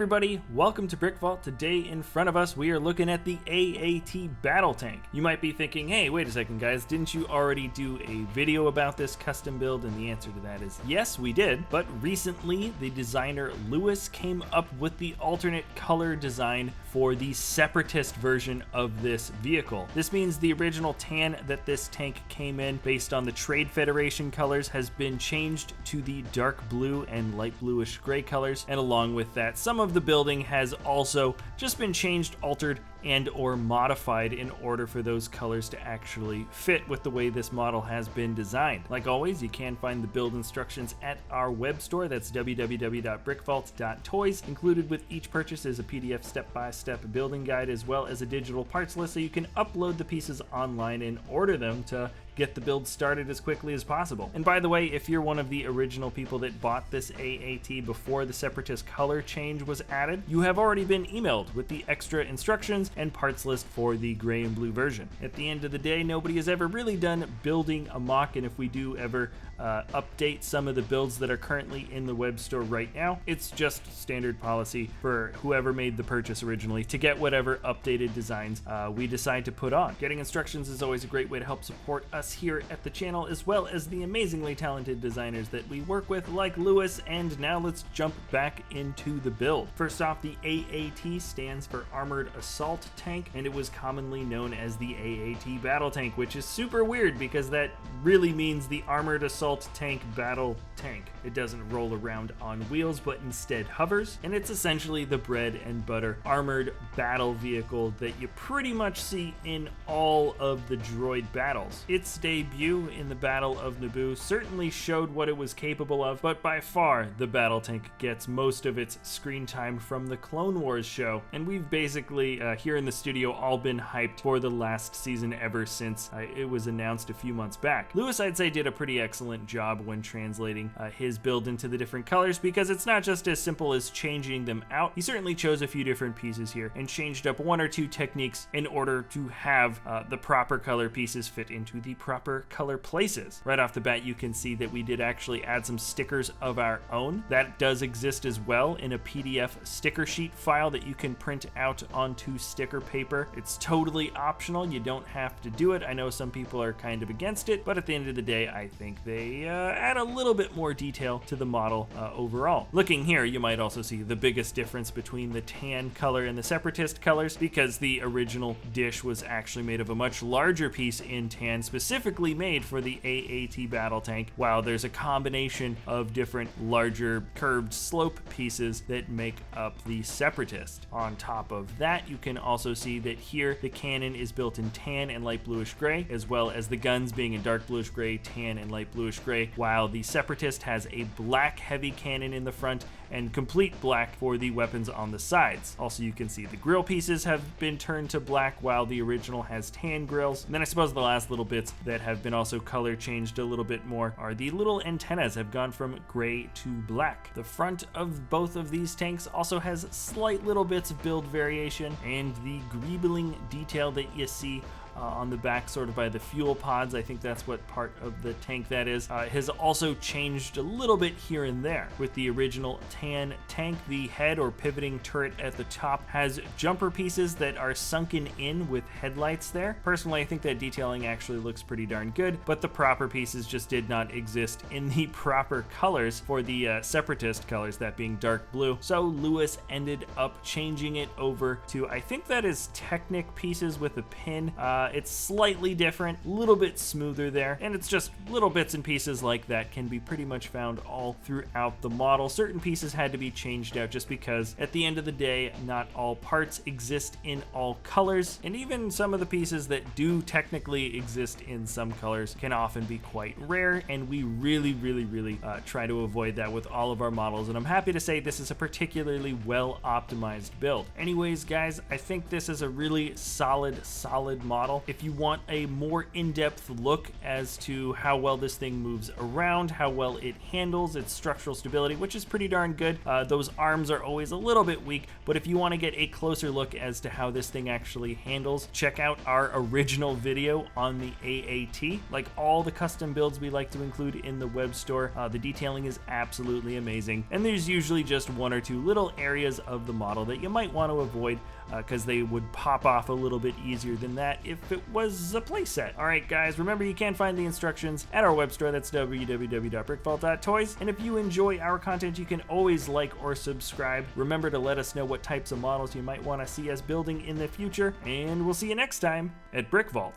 everybody, welcome to BrickVault. Today in front of us we are looking at the AAT battle tank. You might be thinking, hey, wait a second guys, didn't you already do a video about this custom build? And the answer to that is yes, we did. But recently the designer Lewis came up with the alternate color design for the Separatist version of this vehicle. This means the original tan that this tank came in based on the Trade Federation colors has been changed to the dark blue and light bluish gray colors, and along with that, some of the building has also just been changed, altered, and or modified in order for those colors to actually fit with the way this model has been designed. Like always, you can find the build instructions at our web store. That's www.brickvault.toys. Included with each purchase is a PDF step-by-step building guide as well as a digital parts list, so you can upload the pieces online and order them to get the build started as quickly as possible. And by the way, if you're one of the original people that bought this AAT before the Separatist color change was added, you have already been emailed with the extra instructions and parts list for the gray and blue version. At the end of the day, nobody has ever really done building a mock, and if we do ever update some of the builds that are currently in the web store right now, it's just standard policy for whoever made the purchase originally to get whatever updated designs we decide to put on. Getting instructions is always a great way to help support us here at the channel, as well as the amazingly talented designers that we work with like Lewis. And now let's jump back into the build. First off, the AAT stands for Armored Assault Tank, and it was commonly known as the AAT Battle Tank, which is super weird because that really means the Armored Assault Tank Battle Tank. It doesn't roll around on wheels, but instead hovers, and it's essentially the bread and butter armored battle vehicle that you pretty much see in all of the droid battles. Its debut in the Battle of Naboo certainly showed what it was capable of, but by far the battle tank gets most of its screen time from the Clone Wars show, and we've basically here in the studio all been hyped for the last season ever since it was announced a few months back. Lewis, I'd say, did a pretty excellent job when translating his build into the different colors, because it's not just as simple as changing them out. He certainly chose a few different pieces here and changed up one or two techniques in order to have the proper color pieces fit into the proper color places. Right off the bat, you can see that we did actually add some stickers of our own. That does exist as well in a PDF sticker sheet file that you can print out onto sticker paper. It's totally optional. You don't have to do it. I know some people are kind of against it, but at the end of the day, I think they add a little bit more detail to the model overall. Looking here, you might also see the biggest difference between the tan color and the Separatist colors, because the original dish was actually made of a much larger piece in tan, specifically made for the AAT battle tank, while there's a combination of different larger curved slope pieces that make up the Separatist. On top of that, you can also see that here the cannon is built in tan and light bluish gray, as well as the guns being in dark bluish gray, tan, and light bluish gray, while the Separatist has a black heavy cannon in the front and complete black for the weapons on the sides. Also, you can see the grill pieces have been turned to black, while the original has tan grills. And then I suppose the last little bits that have been also color changed a little bit more are the little antennas have gone from gray to black. The front of both of these tanks also has slight little bits of build variation, and the greebling detail that you see on the back sort of by the fuel pods, I think that's what part of the tank that is, has also changed a little bit here and there. With the original tan tank, the head or pivoting turret at the top has jumper pieces that are sunken in with headlights there. Personally, I think that detailing actually looks pretty darn good, but the proper pieces just did not exist in the proper colors for the Separatist colors, that being dark blue. So Lewis ended up changing it over to, I think that is Technic pieces with a pin. It's slightly different, a little bit smoother there, and it's just little bits and pieces like that can be pretty much found all throughout the model. Certain pieces had to be changed out just because at the end of the day, not all parts exist in all colors, and even some of the pieces that do technically exist in some colors can often be quite rare, and we really try to avoid that with all of our models, and I'm happy to say this is a particularly well optimized build. Anyways guys, I think this is a really solid model. model. If you want a more in-depth look as to how well this thing moves around, how well it handles, its structural stability, which is pretty darn good. Those arms are always a little bit weak, but if you want to get a closer look as to how this thing actually handles, check out our original video on the AAT. Like all the custom builds we like to include in the web store, the detailing is absolutely amazing, and there's usually just one or two little areas of the model that you might want to avoid because they would pop off a little bit easier than that if it was a playset. Alright guys, remember you can find the instructions at our web store, that's www.brickvault.toys, and if you enjoy our content you can always like or subscribe. Remember to let us know what types of models you might want to see us building in the future, and we'll see you next time at BrickVault.